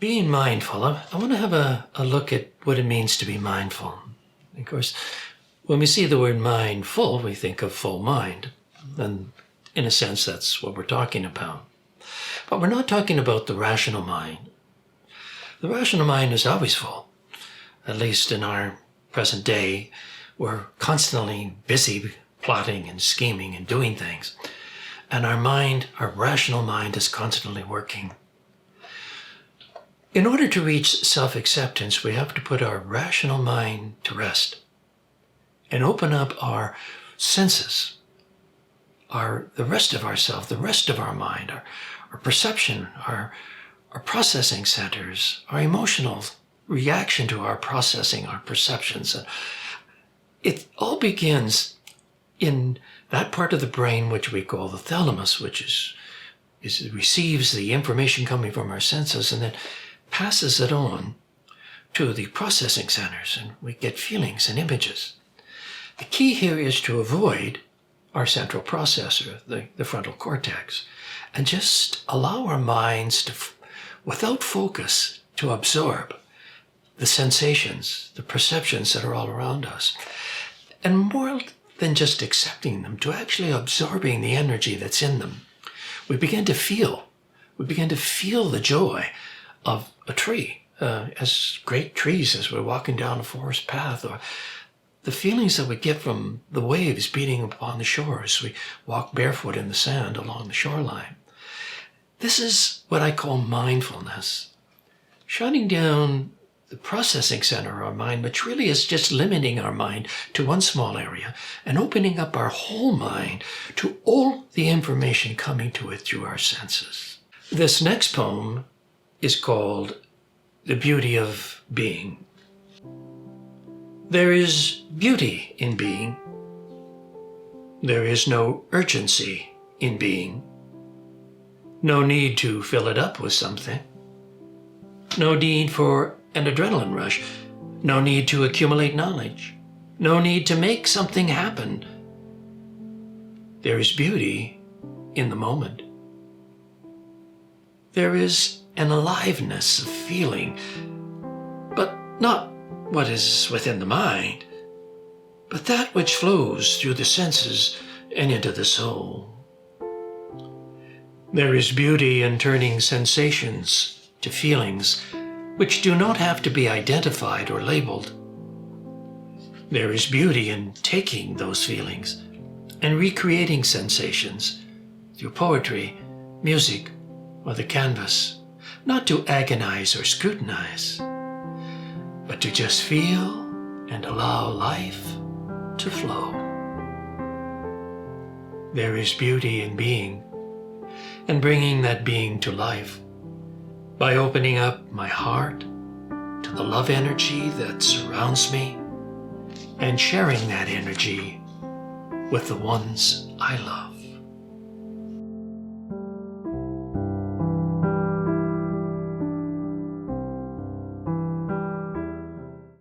Being mindful, I want to have a look at what it means to be mindful. Of course, when we see the word mindful, we think of full mind. And in a sense, that's what we're talking about. But we're not talking about the rational mind. The rational mind is always full. At least in our present day, we're constantly busy plotting and scheming and doing things. And our mind, our rational mind, is constantly working. In order to reach self-acceptance, we have to put our rational mind to rest and open up our senses, the rest of ourself, the rest of our mind, our perception, our processing centers, our emotional reaction to our processing, our perceptions. And it all begins in that part of the brain which we call the thalamus, which receives the information coming from our senses and then passes it on to the processing centers, and we get feelings and images. The key here is to avoid our central processor, the frontal cortex, and just allow our minds to, without focus, to absorb the sensations, the perceptions that are all around us. And more than just accepting them, to actually absorbing the energy that's in them. We begin to feel the joy of a tree, as great trees as we're walking down a forest path, or the feelings that we get from the waves beating upon the shore as we walk barefoot in the sand along the shoreline. This is what I call mindfulness. Shutting down the processing center of our mind, which really is just limiting our mind to one small area, and opening up our whole mind to all the information coming to it through our senses. This next poem is called The Beauty of Being. There is beauty in being. There is no urgency in being. No need to fill it up with something. No need for an adrenaline rush. No need to accumulate knowledge. No need to make something happen. There is beauty in the moment. There is an aliveness of feeling, but not what is within the mind, but that which flows through the senses and into the soul. There is beauty in turning sensations to feelings which do not have to be identified or labeled. There is beauty in taking those feelings and recreating sensations through poetry, music, or the canvas, not to agonize or scrutinize, but to just feel and allow life to flow. There is beauty in being and bringing that being to life by opening up my heart to the love energy that surrounds me and sharing that energy with the ones I love.